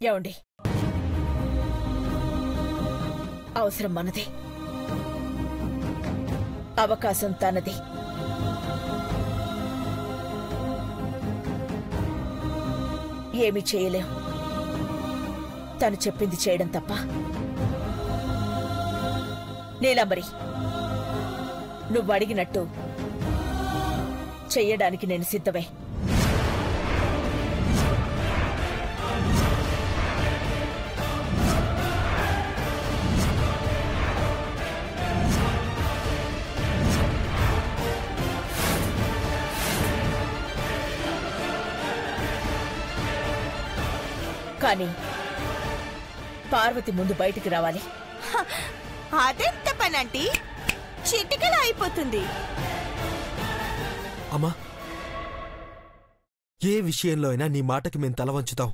ఏమండి, అవసరం మనది, అవకాశం తనది. ఏమీ చేయలేం, తను చెప్పింది చేయడం తప్ప. నీలాంబరి, నువ్వు అడిగినట్టు చెయ్యడానికి నేను సిద్ధమే. కానీ పార్వతి ముందు బయటికి రావాలి. అదెంత పనంటీ? చిటికలా అయిపోతుంది. అమ్మా, ఏ విషయంలో అయినా నీ మాటకి మేం తల వంచుతాం,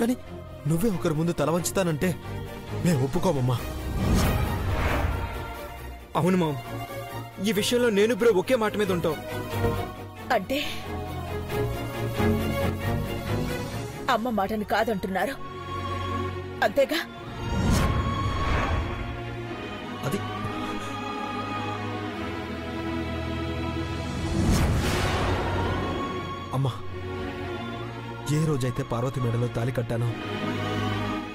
కానీ నువ్వే ఒకరి ముందు తల వంచుతానంటే మేము ఒప్పుకోమమ్మా. అవును మామ్, ఈ విషయంలో నేను బ్రో ఒకే మాట మీద ఉంటాం. అంటే అమ్మ మాటని కాదంటున్నారు, అంతేగా? అది అమ్మా, ఏ రోజైతే పార్వతి మెడలో తాలి కట్టానో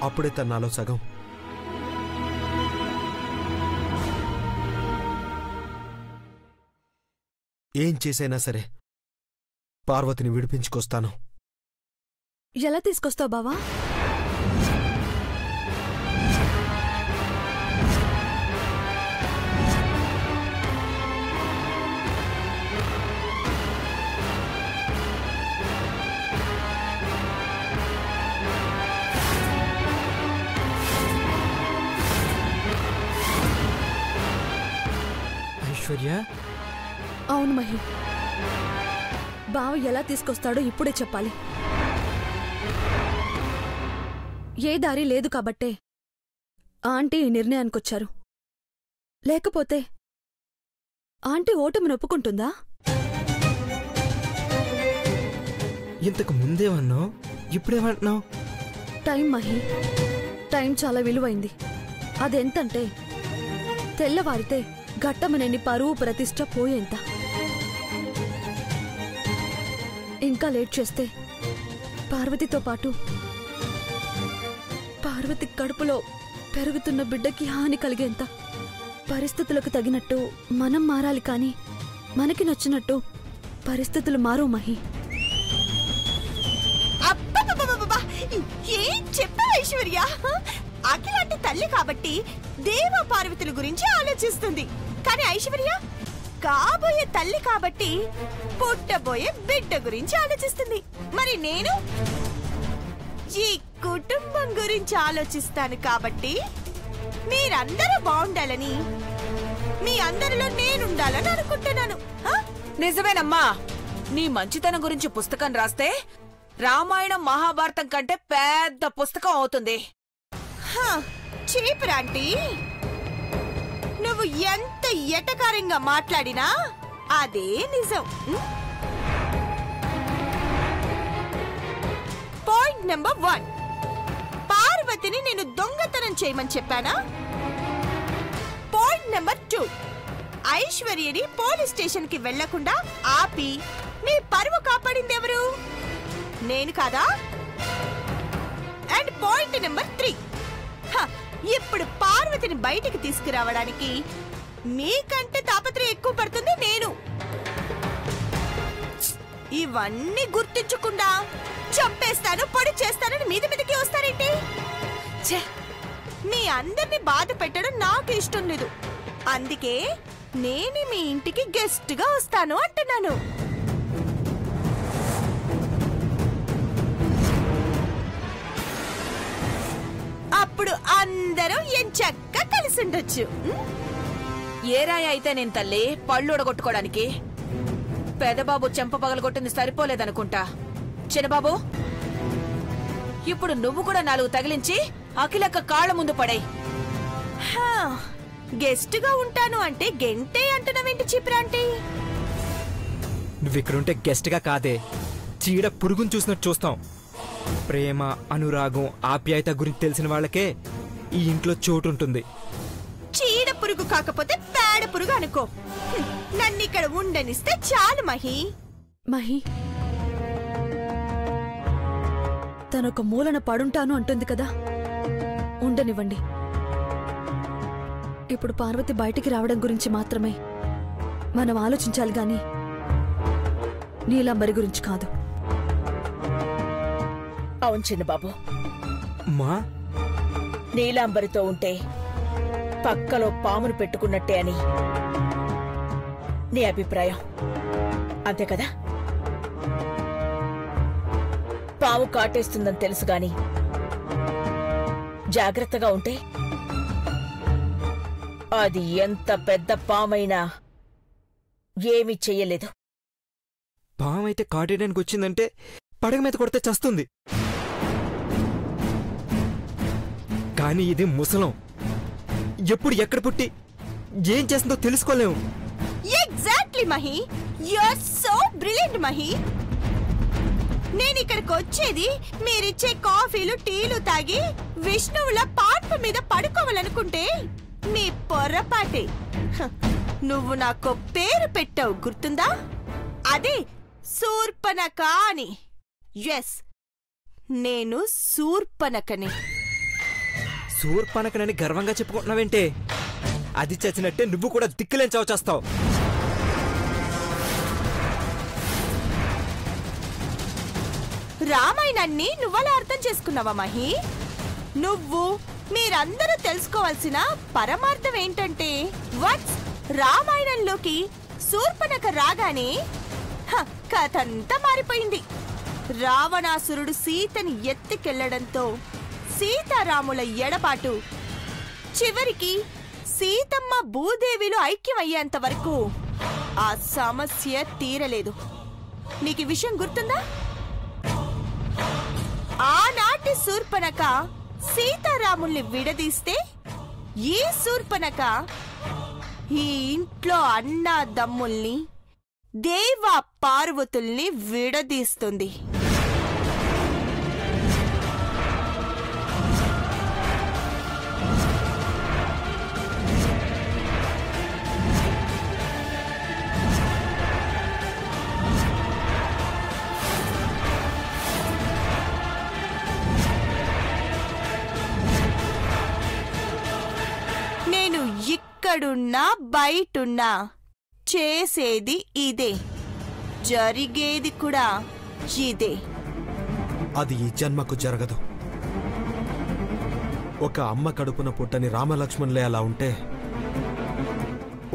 అప్పుడే తన నాలో సగం. ఏం చేసైనా సరే పార్వతిని విడిపించుకొస్తాను. ఎలా తీసుకొస్తావు బావా? ఐశ్వర్య, అవును మహి, బావ ఎలా తీసుకొస్తాడో ఇప్పుడే చెప్పాలి. ఏ దారి లేదు కాబట్టే ఆంటీ ఈ నిర్ణయానికొచ్చారు. లేకపోతే ఆంటీ ఓటమిని ఒప్పుకుంటుందా? ఇంతకు ముందేమన్నావు, ఇప్పుడేమంటున్నావు? టైం మహి, టైం చాలా విలువైంది. అదెంతంటే తెల్లవారితే ఘట్టమనేని పరువు ప్రతిష్ట పోయేంత. ఇంకా లేట్ చేస్తే పార్వతితో పాటు పార్వతి కడుపులో పెరుగుతున్న బిడ్డకి హాని కలిగేంత. పరిస్థితులకు తగినట్టు మనం మారాలి, కానీ మనకి నచ్చినట్టు పరిస్థితులు మారు మహి. ఏం చెప్పావు ఐశ్వర్య? అఖిలాంటి తల్లి కాబట్టి దేవ పార్వతుల గురించి ఆలోచిస్తుంది, కానీ ఐశ్వర్య కాబోయే తల్లి కాబట్టి పుట్టబోయే బిడ్డ గురించి ఆలోచిస్తుంది. మరి నేను ఈ కుటుంబం గురించి ఆలోచిస్తాను కాబట్టి మీరందరూ బాగుండాలని, మీ అందరిలో నేనుండాలని అనుకుంటున్నాను. నిజమేనమ్మా, నీ మంచితనం గురించి పుస్తకం రాస్తే రామాయణం మహాభారతం కంటే పెద్ద పుస్తకం అవుతుంది. చీపురాంటీ, నువ్వు ఎంత ఎటకారంగా మాట్లాడినా అదే నిజం. పాయింట్ నెంబర్ 1, పార్వతిని నేను దొంగతనం చేయమని చెప్పానా? పాయింట్ నెంబర్ 2, ఐశ్వర్యని పోలీస్ స్టేషన్ కి వెళ్లకుండా ఆపి మీ పరువు కాపాడింది ఎవరు? నేను కాదా? అండ్ పాయింట్ నెంబర్ 3, ఇప్పుడు పార్వతిని బయటికి తీసుకురావడానికి మీకంటే తాపత్రయం ఎక్కువ పడుతుంది నేను. ఇవన్నీ గుర్తించకుండా చంపేస్తాను, పొడి చేస్తానని మీద మీదకి వస్తారేంటి? మీ అందరినీ బాధ పెట్టడం నాకు ఇష్టం లేదు. అందుకే నేను మీ ఇంటికి గెస్ట్ గా వస్తాను అంటున్నాను. అప్పుడు అందరూ ఎంచక్కా కలిసి ఉండొచ్చు. ఏ రాయి అయితే నేను తల్లి పళ్ళు ఉడగొట్టుకోవడానికి? పెదబాబు చెంప పగలగొట్టింది సరిపోలేదనుకుంటా. చిన్నబాబు, ఇప్పుడు నువ్వు కూడా 4 తగిలించి అఖిలక్క కాళ్ళ ముందు పడేయ్. గెస్ట్ గా ఉంటాను అంటే గెంటే అంటున్నావేంటి చిప్రాంటీ? నువ్విక్కడుంటే గెస్ట్ గా కాదే, చీడ పురుగును చూసినట్టు చూస్తాం. ప్రేమ, అనురాగం, ఆప్యాయత గురించి తెలిసిన వాళ్ళకే ఈ ఇంట్లో చోటు ఉంటుంది. చీడ పురుగు కాకపోతే పేడ పురుగు అనుకో. నన్ను ఇక్కడ ఉండనిస్తే చాలు మహి. మహి, తనొక మూలన పడుంటాను అంటుంది కదా, ఉండనివ్వండి. ఇప్పుడు పార్వతి బయటికి రావడం గురించి మాత్రమే మనం ఆలోచించాలి గాని నీలంబరి గురించి కాదు. అవును చిన్నబాబు, మా నీలాంబరితో ఉంటే పక్కలో పామును పెట్టుకున్నట్టే అని నీ అభిప్రాయం, అంతే కదా? పాము కాటేస్తుందని తెలుసు గాని జాగ్రత్తగా ఉంటే అది ఎంత పెద్ద పామైనా ఏమీ చెయ్యలేదు. పామైతే కాటేయడానికి వచ్చిందంటే పడగ మీద కొడితే చస్తుంది. కానీ ఇది ముసలం, ఎప్పుడు ఎక్కడ పుట్టి ఏం చేస్తుందో తెలుసుకోలేము. Exactly Mahi, you're so brilliant Mahi. నేను ఇక్కడికి వచ్చేది మీరిచ్చే కాఫీలు టీలు తాగి విష్ణువుల పాన్పు మీద పడుకోవాలనుకుంటే మీ పొరపాటే. నువ్వు నాకు పేరు పెట్టావు, గుర్తుందా? అదే శూర్పణఖ అని. ఎస్, నేను శూర్పణఖని. శూర్పణఖని గర్వంగా చెప్పుకుంటున్నావేంటే? అది చచ్చినట్టే నువ్వు కూడా దిక్కులేని చావు చేస్తావు. రామాయణాన్ని నువ్వలా అర్థం చేసుకున్నావా మహి? నువ్వు మీరందరూ తెలుసుకోవాల్సిన పరమార్థం ఏంటంటే, వన్స్ రామాయణంలోకి శూర్పణఖ రాగానే కథంతా మారిపోయింది. రావణాసురుడు సీతని ఎత్తికెళ్లడంతో సీతారాముల ఎడబాటు, చివరికి సీతమ్మ భూదేవిలో ఐక్యమయ్యేంత వరకు ఆ సమస్య తీరలేదు. నీకు విషయం గుర్తుందా? ఆనాటి శూర్పణఖ సీతారాముల్ని విడదీస్తే ఈ శూర్పణఖ ఈ ఇంట్లో అన్నాదమ్ముల్ని, దేవ పార్వతుల్ని విడదీస్తుంది. నేను ఇక్కడున్నా బయటున్నా చేసేది ఇదే, జరిగేది కూడా ఇదే. అది ఈ జన్మకు జరగదు. ఒక అమ్మ కడుపున పుట్టని రామలక్ష్మణులే అలా ఉంటే,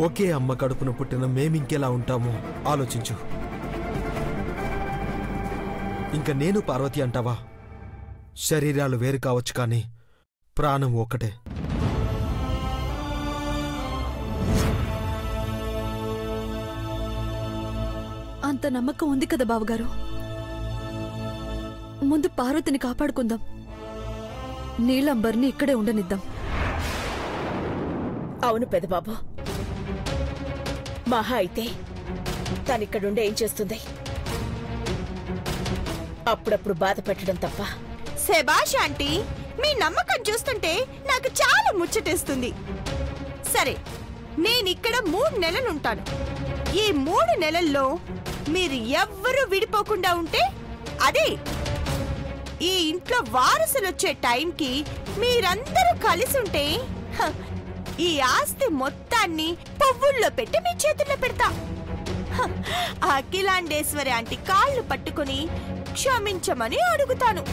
ఒకే అమ్మ కడుపున పుట్టిన మేమింకెలా ఉంటామో ఆలోచించు. ఇంక నేను పార్వతి అంటావా? శరీరాలు వేరు కావచ్చు కానీ ప్రాణం ఒక్కటే. అంత నమ్మకం ఉంది కదా బావగారు. ముందు పార్వతిని కాపాడుకుందాం, నీలంబర్ని ఇక్కడే ఉండనిద్దాం. అవును పెదబాబు, మహా అయితే తనిక్కడుండి ఏం చేస్తుంది? అప్పుడప్పుడు బాధ పెట్టడం తప్ప. శభాష్ ఆంటీ, మీ నమ్మకం చూస్తుంటే నాకు చాలా ముచ్చటేస్తుంది. సరే, నేనిక్కడ 3 నెలలుంటాను. ఈ 3 నెలల్లో మీరు ఎవ్వరూ విడిపోకుండా ఉంటే, అదే ఈ ఇంట్లో వారసులొచ్చే టైంకి మీరందరూ కలిసుంటే, ఈ ఆస్తి మొత్తాన్ని పువ్వుల్లో పెట్టి మీ చేతుల్లో పెడతా. అఖిలాండేశ్వరి ఆంటీ కాళ్ళు పట్టుకుని క్షమించమని అడుగుతాను.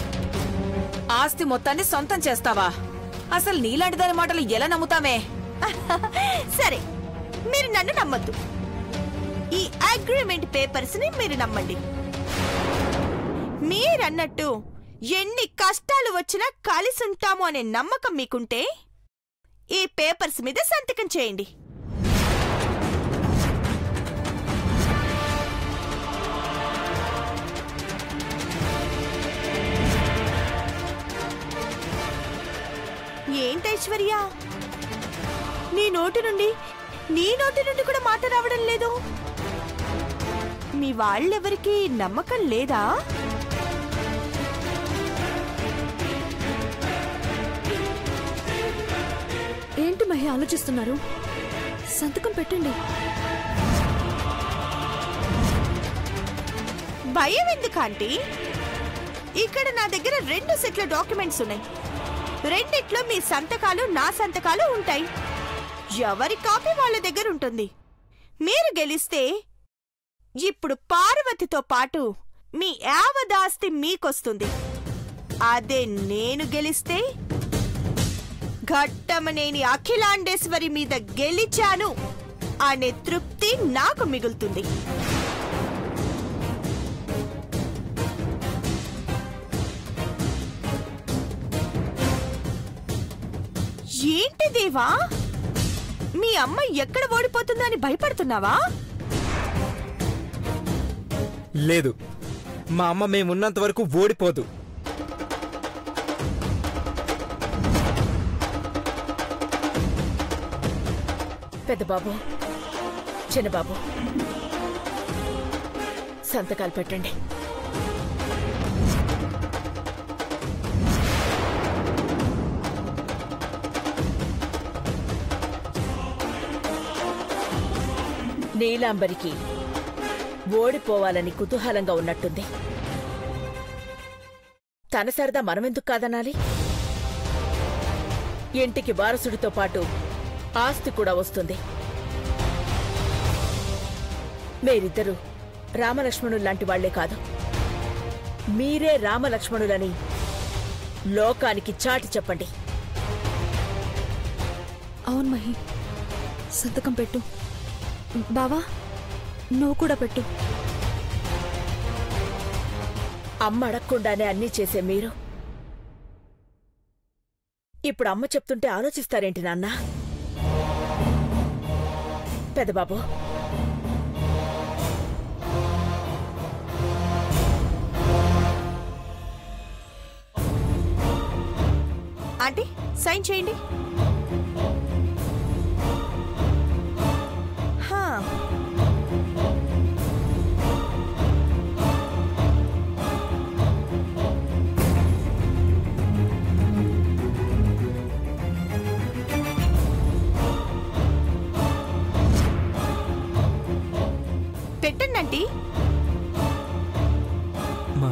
ఆస్తి మొత్తాన్ని సొంతం చేస్తావా? అసలు నీలాంటి దాని మాటలు ఎలా నమ్ముతామే? సరే, మీరు నన్ను నమ్మద్దు, ఈ అగ్రిమెంట్ పేపర్స్ ని మీరు నమ్మండి. మీరన్నట్టు ఎన్ని కష్టాలు వచ్చినా కలిసుంటాము అనే నమ్మకం మీకుంటే ఈ పేపర్స్ మీద సంతకం చేయండి. ఏంటి ఐశ్వర్య, నీ నోటి నుండి కూడా మాట రావడం లేదు? మీ వాళ్ళెవరికి నమ్మకం లేదా? మహి ఆలోచిస్తున్నారు? సంతకం పెట్టండి. భయం ఎందుకు ఆంటీ? ఇక్కడ నా దగ్గర 2 సెట్ల డాక్యుమెంట్స్ ఉన్నాయి. రెండిట్లో మీ సంతకాలు నా సంతకాలు ఉంటాయి. ఎవరి కాపీ వాళ్ళ దగ్గర ఉంటుంది. మీరు గెలిస్తే ఇప్పుడు పార్వతితో పాటు మీ యావదాస్తి మీకొస్తుంది. అదే నేను గెలిస్తే ఘట్టమనేని అఖిలాండేశ్వరి మీద గెలిచాను అనే తృప్తి నాకు మిగులుతుంది. ఏంటి దేవా, మీ అమ్మ ఎక్కడ ఓడిపోతుందో అని భయపడుతున్నావా? లేదు, మా అమ్మ మేమున్నంత వరకు ఓడిపోదు. పెద్దబాబు, చిన్నబాబు, సంతకాలు పెట్టండి. నీలాంబరికి ఓడిపోవాలని కుతూహలంగా ఉన్నట్టుంది. తన సరదా మనమెందుకు కాదనాలి? ఇంటికి వారసుడితో పాటు ఆస్తి కూడా వస్తుంది. మీరిద్దరూ రామలక్ష్మణుల్లాంటి వాళ్లే కాదు, మీరే రామలక్ష్మణులని లోకానికి చాటి చెప్పండి. అవును మహి, సంతకం పెట్టు. బావా, నువ్వు కూడా పెట్టు. అమ్మ అడగకుండానే అన్నీ చేసే మీరు ఇప్పుడు అమ్మ చెప్తుంటే ఆలోచిస్తారేంటి నాన్న? పెద్దబాబు, ఆంటీ సైన్ చేయండి. పెట్టండి ఆంటీ. మా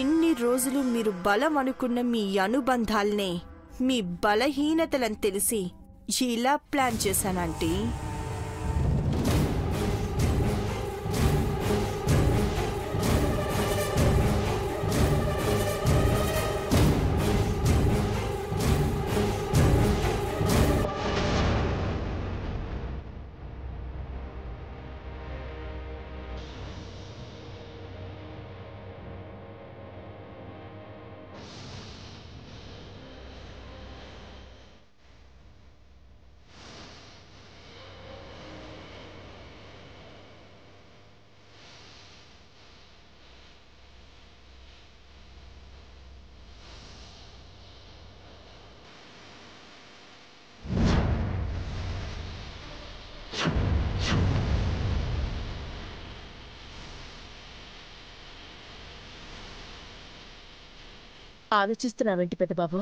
ఇన్ని రోజులు మీరు బలం అనుకున్న మీ అనుబంధాల్నే మీ బలహీనతలని తెలిసి ఇలా ప్లాన్ చేశానంటీ. ఆలోచిస్తున్నావేంటి పెద్దబాబు?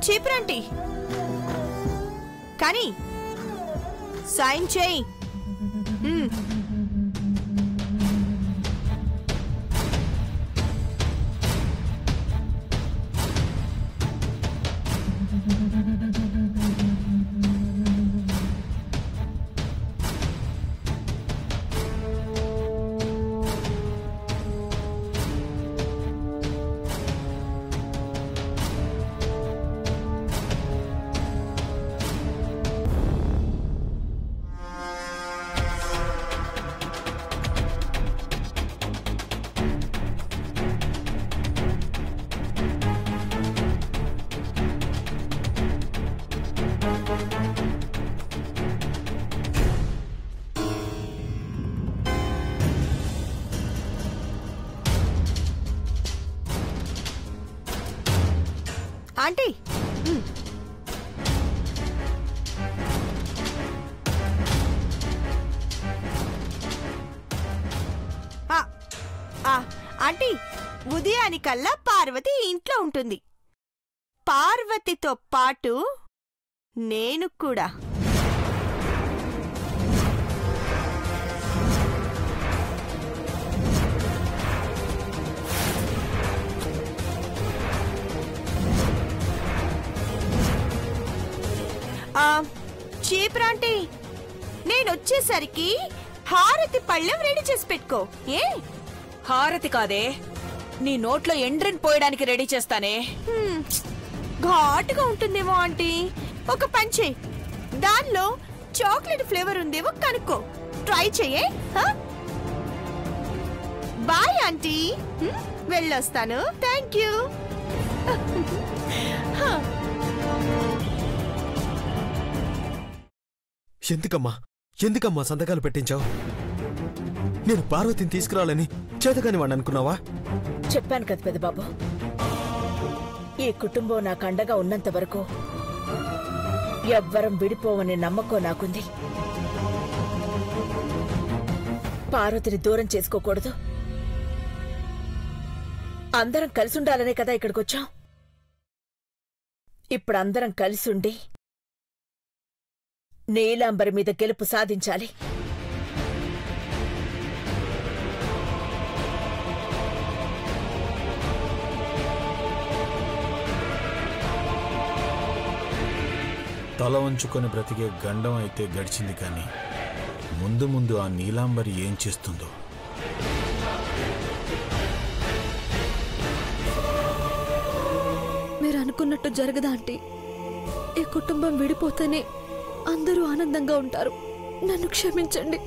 చీపురంటి కానీ సైన్ చేయి. ఆంటీ ఆంటీ ఉదయానికల్లా పార్వతి ఇంట్లో ఉంటుంది. పార్వతితో పాటు నేను కూడా. చీపురాంటీ నేనొచ్చేసరికి హారతి పళ్ళెం రెడీ చేసి పెట్టుకో. ఏ హారతి కాదే, నీ నోట్లో ఎండ్రిని పోయడానికి రెడీ చేస్తానే. ఘాటుగా ఉంటుందేమో ఆంటీ. ఒక పంచే, దానిలో చాక్లెట్ ఫ్లేవర్ ఉందేమో కనుక్కో. ట్రై చెయ్యే. బాయ్ ఆంటీ, వెళ్ళొస్తాను. Thank you. ఎందుకమ్మా సంతకాలు పెట్టించావు? నేను పార్వతిని తీసుకురావాలని చేతకాని వాడిని అనుకున్నావా? చెప్పాను కదా పెద్దబాబు, ఈ కుటుంబం నాకు అండగా ఉన్నంత వరకు ఎవ్వరం విడిపోవనే నమ్మకం నాకుంది. పార్వతిని దూరం చేసుకోకూడదు. అందరం కలిసి ఉండాలనే కదా ఇక్కడికొచ్చాం. ఇప్పుడు అందరం కలిసుండి నీలాంబరి మీద గెలుపు సాధించాలి. తల వంచుకొని బ్రతికే గండం అయితే గడిచింది, కానీ ముందు ముందు ఆ నీలాంబరి ఏం చేస్తుందో. మీరు అనుకున్నట్టు జరగదా ఆంటీ? ఈ కుటుంబం విడిపోతేనే అందరూ ఆనందంగా ఉంటారు. నన్ను క్షమించండి.